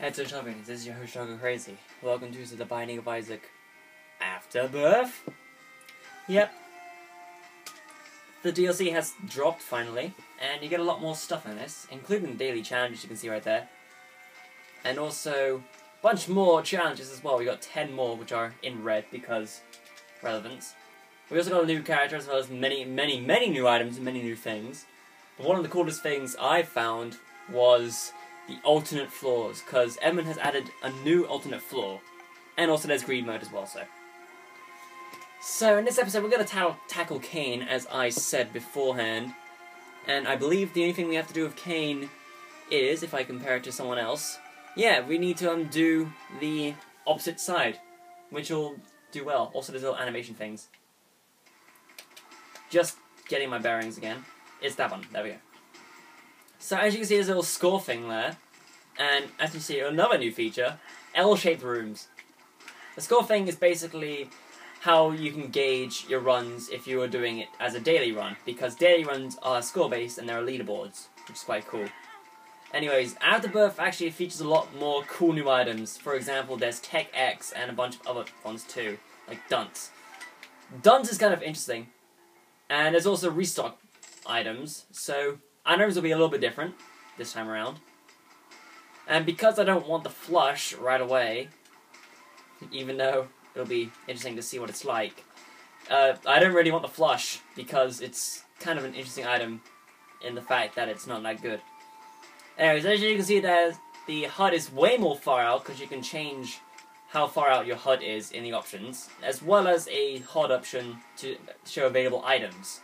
Heads are shopping. This is your host, Struggle Crazy. Welcome to the Binding of Isaac Afterbirth. Yep. The DLC has dropped finally, and you get a lot more stuff in this, including the daily challenges you can see right there. And also, a bunch more challenges as well. We got 10 more, which are in red because relevance. We also got a new character, as well as many new items and many new things. But one of the coolest things I found was the alternate floors, because Edmund has added a new alternate floor. And also there's greed mode as well, So in this episode we're going to tackle Cain, as I said beforehand. And I believe the only thing we have to do with Cain is, if I compare it to someone else, yeah, we need to undo the opposite side, which will do well. Also there's little animation things. Just getting my bearings again. It's that one. There we go. So as you can see, there's a little score thing there, and as you see, another new feature, L-shaped rooms. The score thing is basically how you can gauge your runs if you are doing it as a daily run, because daily runs are score-based and there are leaderboards, which is quite cool. Anyways, Afterbirth actually features a lot more cool new items. For example, there's Tech X and a bunch of other ones too, like Dunce. Dunce is kind of interesting, and there's also restock items, so items will be a little bit different this time around. And because I don't want the flush right away, even though it'll be interesting to see what it's like, I don't really want the flush because it's kind of an interesting item in the fact that it's not that good. Anyways, as you can see, the HUD is way more far out because you can change how far out your HUD is in the options, as well as a HUD option to show available items.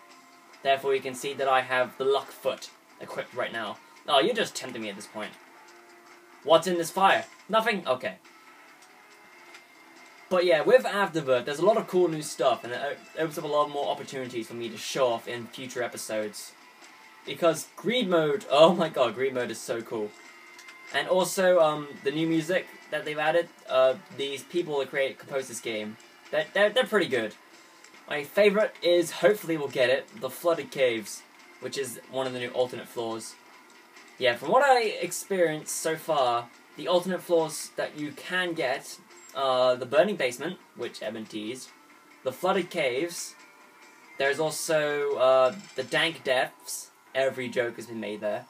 Therefore, you can see that I have the Luck Foot equipped right now. Oh, you're just tempting me at this point. What's in this fire? Nothing? Okay. But yeah, with Afterbirth, there's a lot of cool new stuff, and it opens up a lot more opportunities for me to show off in future episodes. Because Greed Mode, oh my god, Greed Mode is so cool. And also, the new music that they've added, these people that composed this game, they're pretty good. My favourite is, hopefully we'll get it, the Flooded Caves, which is one of the new alternate floors. Yeah, from what I experienced so far, the alternate floors that you can get are the Burning Basement, which Edmund teased, the Flooded Caves, there's also the Dank Depths, every joke has been made there,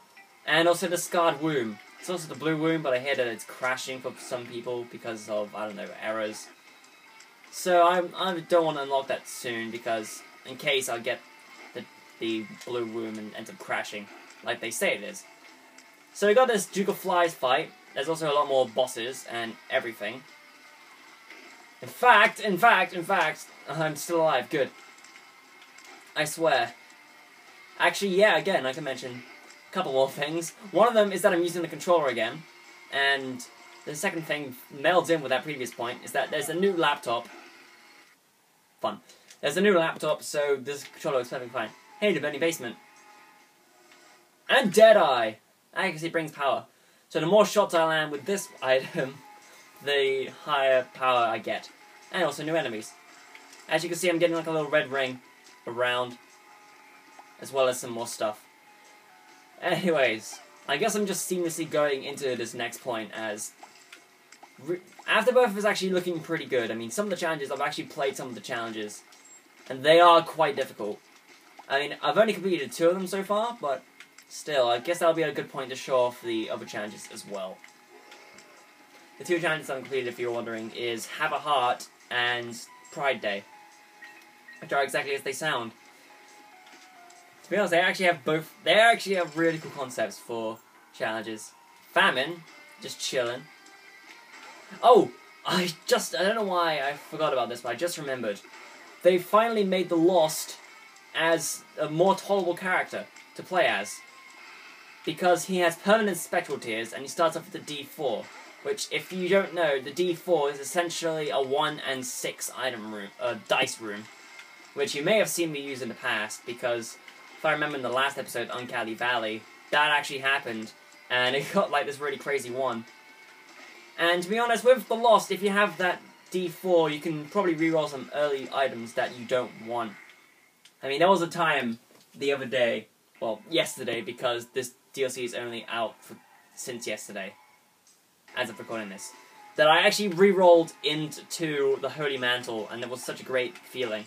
and also the Scarred Womb. It's also the Blue Womb, but I hear that it's crashing for some people because of, I don't know, errors. So I don't want to unlock that soon, because in case I get the Blue Womb and ends up crashing, like they say it is. So we got this Duke of Flies fight. There's also a lot more bosses and everything. In fact, I'm still alive. Good. I swear. Actually, yeah, again, I can mention a couple more things. One of them is that I'm using the controller again, and the second thing melds in with that previous point is that there's a new laptop. Fun. There's a new laptop, so this controller is perfectly fine. Hey, the Burning Basement. And Deadeye! I guess it brings power. So the more shots I land with this item, the higher power I get. And also new enemies. As you can see, I'm getting like a little red ring around, as well as some more stuff. Anyways, I guess I'm just seamlessly going into this next point, as Afterbirth is actually looking pretty good. I mean, some of the challenges, I've actually played some of the challenges, and they are quite difficult. I mean, I've only completed 2 of them so far, but still, I guess that'll be a good point to show off the other challenges as well. The 2 challenges I've completed, if you're wondering, is Have a Heart and Pride Day, which are exactly as they sound. To be honest, they actually have really cool concepts for challenges. Famine, just chilling. Oh, I don't know why I forgot about this, but I just remembered. They finally made the Lost as a more tolerable character to play as. Because he has permanent spectral tears, and he starts off with the D4. Which, if you don't know, the D4 is essentially a 1 and 6 item room, dice room. Which you may have seen me use in the past, because if I remember in the last episode, Uncanny Valley, that actually happened, and it got like this really crazy one. And to be honest, with the Lost, if you have that D4, you can probably reroll some early items that you don't want. I mean, there was a time the other day, well, yesterday, because this DLC is only out since yesterday. as of recording this, that I actually re-rolled into the Holy Mantle, and it was such a great feeling.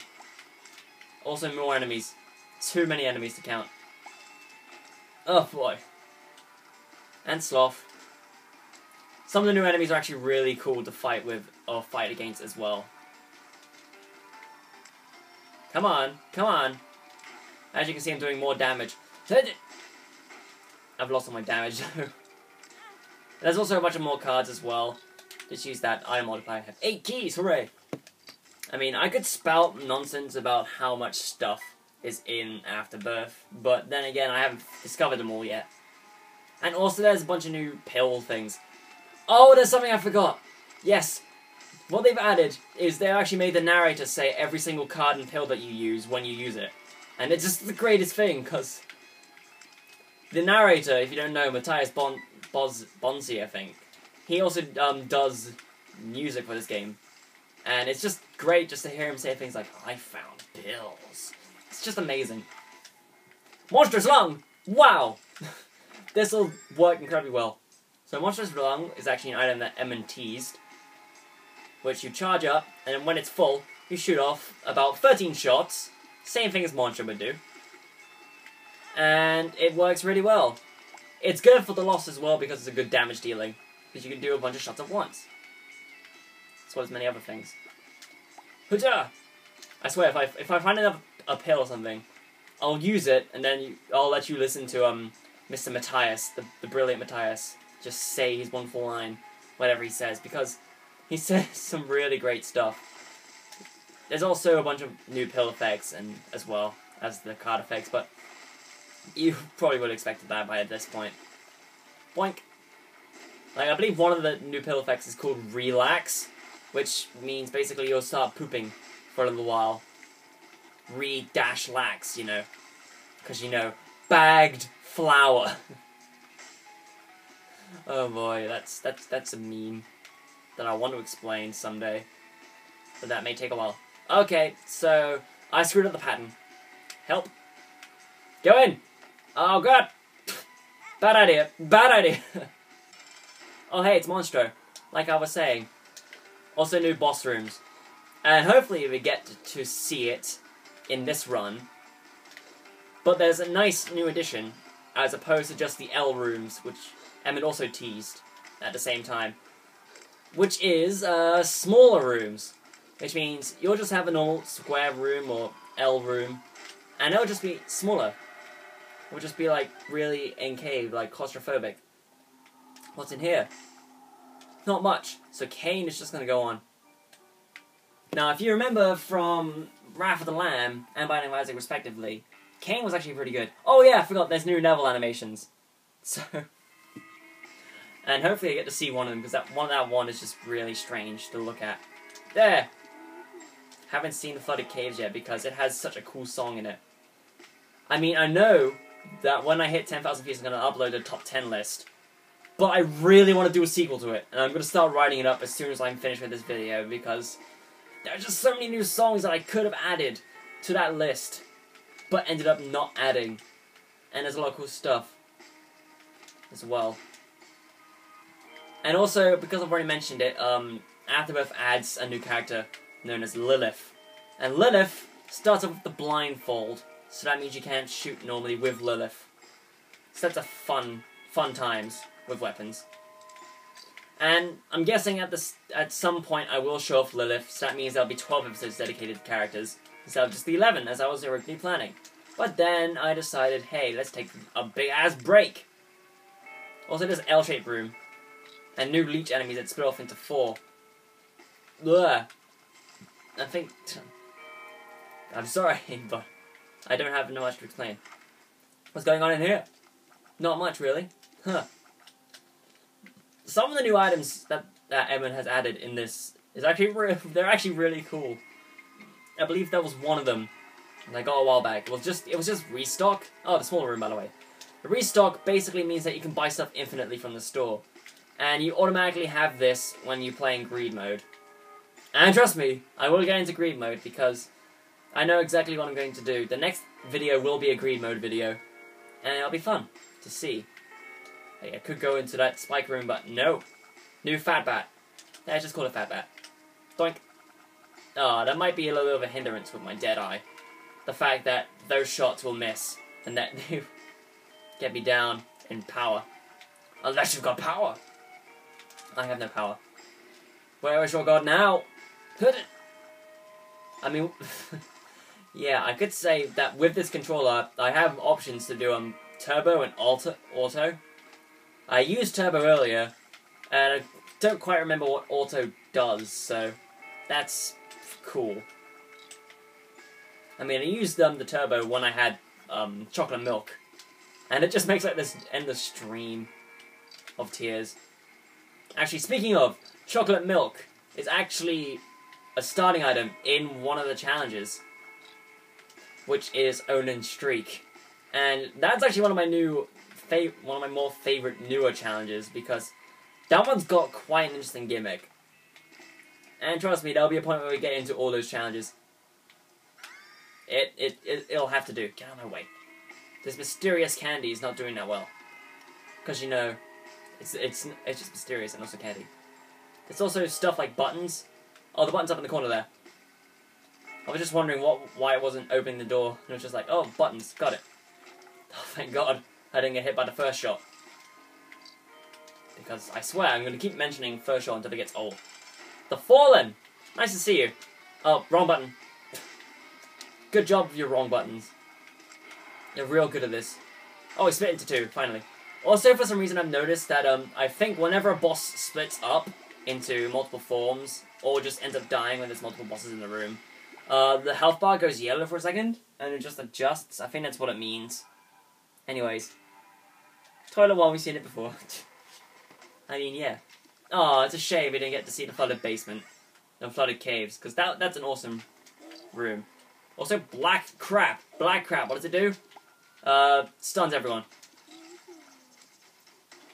Also, more enemies. Too many enemies to count. Oh boy. And Sloth. Some of the new enemies are actually really cool to fight with, or fight against as well. Come on, come on. As you can see, I'm doing more damage. I've lost all my damage though. There's also a bunch of more cards as well. Just use that item multiplier. I have 8 keys, hooray! I mean, I could spout nonsense about how much stuff is in Afterbirth, but then again, I haven't discovered them all yet. And also, there's a bunch of new pill things. Oh, there's something I forgot! Yes, what they've added is they actually made the narrator say every single card and pill that you use when you use it. And it's just the greatest thing, because the narrator, if you don't know, Matthias Bonzi, I think, he also does music for this game. And it's just great just to hear him say things like, I found pills. It's just amazing. Monstrous Lung! Wow! This will work incredibly well. So Monstrous Lung is actually an item that Emon teased, which you charge up, and when it's full, you shoot off about 13 shots. Same thing as Monster would do. And it works really well. It's good for the loss as well because it's a good damage dealing, because you can do a bunch of shots at once. As well as many other things. Huja! I swear, if I find a pill or something, I'll use it, and then I'll let you listen to Mr. Matthias, the brilliant Matthias, just say his one full line, whatever he says, because he says some really great stuff. There's also a bunch of new pill effects, and as well as the card effects, but you probably would have expected that by this point. Boink! Like, I believe one of the new pill effects is called Relax, which means basically you'll start pooping for a little while. Re-lax, you know. Because, you know, bagged flour. Oh boy, that's a meme that I want to explain someday. But that may take a while. Okay, so I screwed up the pattern. Help. Go in! Oh god! Bad idea. Bad idea! Oh hey, it's Monstro. Like I was saying. Also new boss rooms. And hopefully we get to see it in this run. But there's a nice new addition, as opposed to just the L rooms, which Emmett also teased at the same time. Which is, smaller rooms. Which means you'll just have a normal square room or L room, and it'll just be smaller. It'll just be like really encaved, like claustrophobic. What's in here? Not much. So Kane is just gonna go on. Now, if you remember from Wrath of the Lamb and Binding of Isaac respectively, Kane was actually pretty good. Oh yeah, I forgot, there's new Neville animations. So, and hopefully I get to see one of them, because that one is just really strange to look at. There! Haven't seen the Flooded Caves yet, because it has such a cool song in it. I mean, I know that when I hit 10,000 views I'm going to upload a top 10 list. But I really want to do a sequel to it, and I'm going to start writing it up as soon as I'm finished with this video, because there's just so many new songs that I could have added to that list, but ended up not adding. And there's a lot of cool stuff as well. And also, because I've already mentioned it, Afterbirth adds a new character known as Lilith. And Lilith starts off with the blindfold, so that means you can't shoot normally with Lilith. So that's a fun times with weapons. And I'm guessing at some point I will show off Lilith, so that means there'll be 12 episodes dedicated to characters, instead of just the 11, as I was originally planning. But then I decided, hey, let's take a big-ass break. Also, there's L-shaped room, and new leech enemies that split off into 4. Ugh. I think... I'm sorry, but I don't have much to explain. What's going on in here? Not much, really. Huh. Some of the new items that Evan has added in this is actually they're actually really cool. I believe that was one of them that I got a while back. It was just restock. Oh, the smaller room, by the way. The restock basically means that you can buy stuff infinitely from the store, and you automatically have this when you play in greed mode. And trust me, I will get into greed mode because I know exactly what I'm going to do. The next video will be a greed mode video, and it'll be fun to see. Hey, I could go into that spike room, but no. New Fat Bat. Let's just call it Fat Bat. Doink. Ah, that might be a little bit of a hindrance with my Deadeye. The fact that those shots will miss, and that they get me down in power. Unless you've got power. I have no power. Where is your god now? Put it. I mean, yeah, I could say that with this controller, I have options to do turbo and auto. I used turbo earlier, and I don't quite remember what auto does, so that's cool. I mean, I used the turbo when I had chocolate milk, and it just makes like this endless stream of tears. Actually, speaking of, chocolate milk is actually a starting item in one of the challenges, which is Onin Streak, and that's actually one of my more favorite newer challenges, because that one's got quite an interesting gimmick. And trust me, there'll be a point where we get into all those challenges. It'll have to do. Get out of my way. This mysterious candy is not doing that well, because you know, it's just mysterious and also candy. There's also stuff like buttons. Oh, the button's up in the corner there. I was just wondering why it wasn't opening the door. And it was just like, oh, buttons, got it. Oh, thank God I didn't get hit by the first shot. Because I swear I'm going to keep mentioning first shot until it gets old. The Fallen! Nice to see you. Oh, wrong button. Good job with your wrong buttons. You're real good at this. Oh, he split into two, finally. Also, for some reason I've noticed that I think whenever a boss splits up into multiple forms, or just ends up dying when there's multiple bosses in the room, the health bar goes yellow for a second, and it just adjusts. I think that's what it means. Anyways. Toilet while we've seen it before. I mean, yeah. Oh, it's a shame we didn't get to see the flooded basement. And flooded caves, because that's an awesome room. Also, black crap. Black crap, what does it do? Stuns everyone.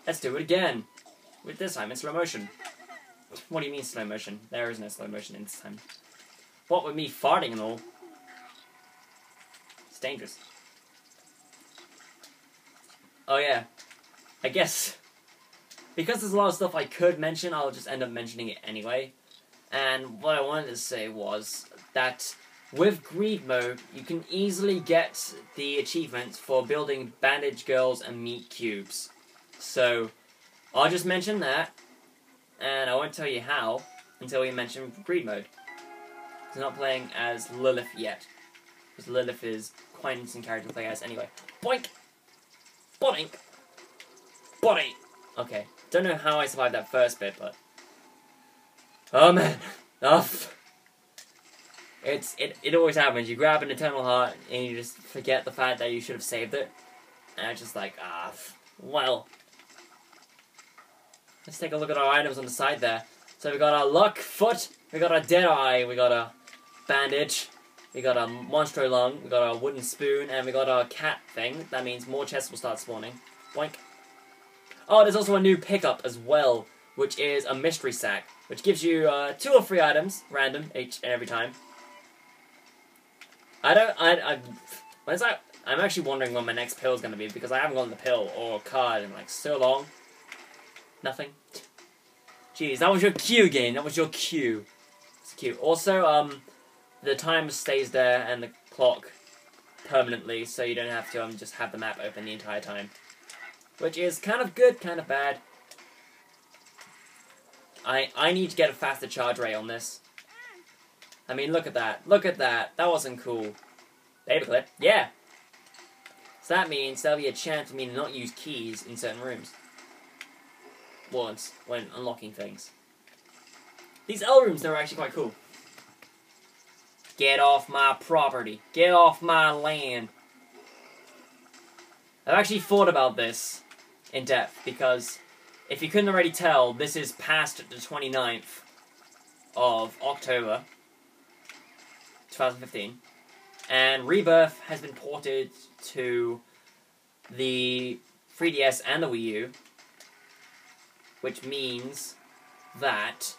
Let's do it again. With this time in slow motion. What do you mean slow motion? There is no slow motion in this time. What with me farting and all? It's dangerous. Oh yeah. I guess because there's a lot of stuff I could mention, I'll just end up mentioning it anyway. And what I wanted to say was that with Greed Mode, you can easily get the achievements for building bandage girls and meat cubes. So, I'll just mention that, and I won't tell you how until we mention Greed Mode. I'm not playing as Lilith yet, because Lilith is quite an interesting character to play as anyway. Boink! Boink! Body! Okay, don't know how I survived that first bit, but... oh man, It always happens. You grab an Eternal Heart, and you just forget the fact that you should have saved it. And it's just like, well... let's take a look at our items on the side there. So we got our Luck Foot, we got our Deadeye, we got a Bandage, we got our Monstro Lung, we got our Wooden Spoon, and we got our Cat thing. That means more chests will start spawning. Boink. Oh, there's also a new pickup as well, which is a Mystery Sack, which gives you 2 or 3 items, random, each and every time. I'm actually wondering when my next pill is going to be, because I haven't gotten the pill or a card in like so long. Nothing. Jeez, that was your cue game. That was your cue. It's cute. Also, the time stays there and the clock permanently, so you don't have to just have the map open the entire time. Which is kind of good, kind of bad. I need to get a faster charge rate on this. I mean, look at that. Look at that. That wasn't cool. Paperclip. Yeah. So that means there'll be a chance for me to not use keys in certain rooms. Once, when unlocking things. These L rooms, they're actually quite cool. Get off my property. Get off my land. I've actually thought about this in depth, because if you couldn't already tell, this is past the 29th of October 2015, and Rebirth has been ported to the 3DS and the Wii U, which means that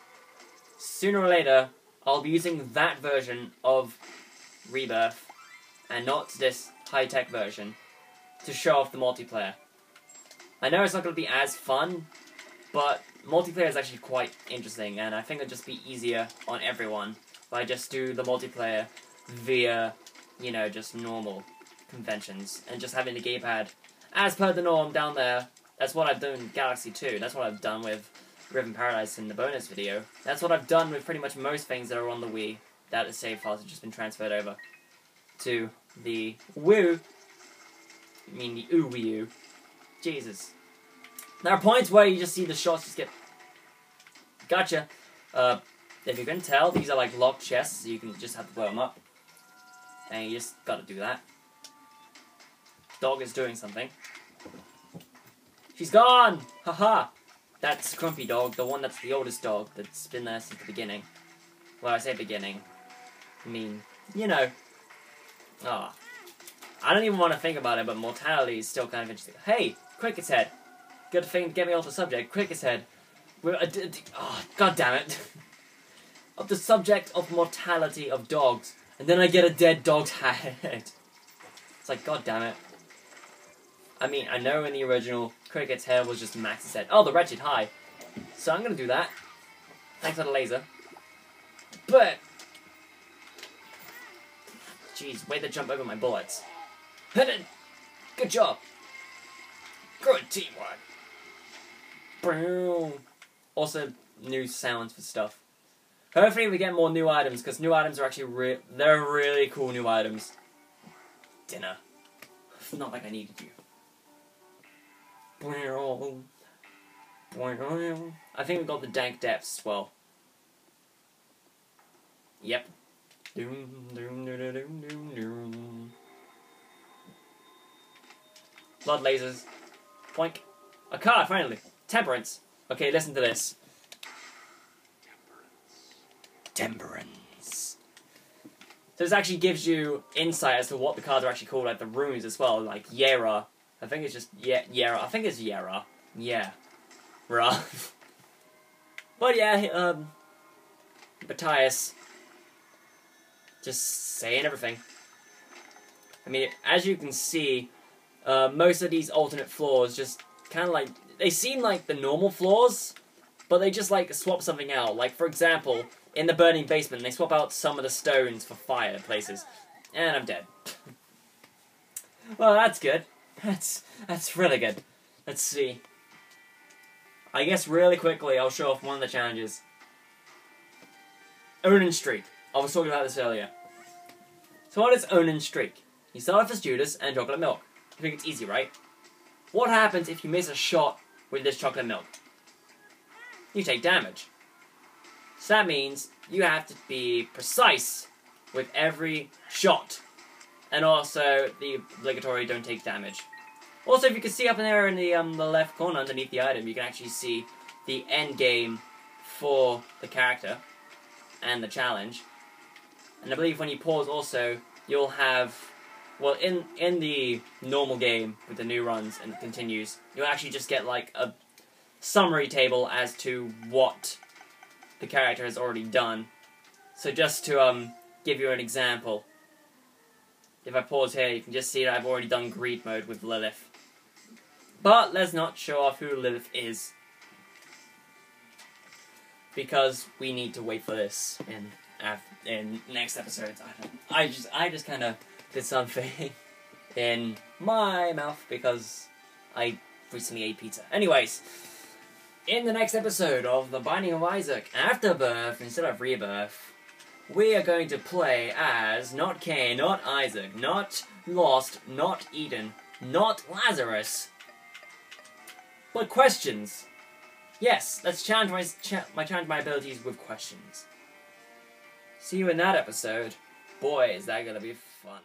sooner or later I'll be using that version of Rebirth and not this high-tech version to show off the multiplayer. I know it's not going to be as fun, But multiplayer is actually quite interesting, and I think it'll just be easier on everyone if I just do the multiplayer via, you know, just normal conventions, and just having the gamepad as per the norm down there. That's what I've done in Galaxy 2, that's what I've done with Riven Paradise in the bonus video. That's what I've done with pretty much most things that are on the Wii, that the save files have just been transferred over to the Wii. I mean the Wii U. Jesus. There are points where you just see the shots just get... Gotcha. If you can tell, these are like locked chests, so you can just have to blow them up. And you just gotta do that. Dog is doing something. She's gone! Haha! That's Grumpy Dog, the one that's the oldest dog that's been there since the beginning. Well, I say beginning. I mean, you know. Ah. I don't even want to think about it, but mortality is still kind of interesting. Hey! Cricket's Head! Good thing to get me off the subject. Cricket's Head. Oh, god damn it. Of the subject of mortality of dogs. And then I get a dead dog's head. It's like, god damn it. I mean, I know in the original, Cricket's head was just Max's head. Oh, the Wretched High. So I'm gonna do that. Thanks for the laser. But... Jeez, way to jump over my bullets. Good job. Good teamwork. Also, new sounds for stuff. Hopefully we get more new items, because new items are actually they're really cool new items. Dinner. It's not like I needed you. I think we got the Dank Depths as well. Yep. Blood lasers. Boink. A card, finally. Temperance. Okay, listen to this. Temperance. So this actually gives you insight as to what the cards are actually called, like the runes as well, like Yera. I think it's just Yera. I think it's Yera. Yeah. Right. But yeah, Matthias. Just saying everything. I mean, as you can see, most of these alternate floors just kind of like... They seem like the normal floors, but they just like swap something out. Like, for example, in the burning basement, they swap out some of the stones for fire places. And I'm dead. Well, that's good. That's really good. Let's see. I guess really quickly, I'll show off one of the challenges. Onin Streak. I was talking about this earlier. So what is Onin Streak? You start off as Judas and chocolate milk. I think it's easy, right? What happens if you miss a shot with this chocolate milk? You take damage. So that means you have to be precise with every shot. And also, the obligatory don't take damage. Also, if you can see up in there in the left corner underneath the item, you can actually see the end game for the character and the challenge. And I believe when you pause also, you'll have... Well, in the normal game with the new runs and it continues, you'll actually just get like a summary table as to what the character has already done. So just to give you an example, if I pause here, you can just see that I've already done greed mode with Lilith. But let's not show off who Lilith is, because we need to wait for this in next episodes. I just kind of did something in my mouth because I recently ate pizza. Anyways, in the next episode of The Binding of Isaac Afterbirth instead of Rebirth, we are going to play as not Cain, not Isaac, not Lost, not Eden, not Lazarus, but questions. Yes, let's challenge my abilities with questions. See you in that episode. Boy, is that gonna be fun.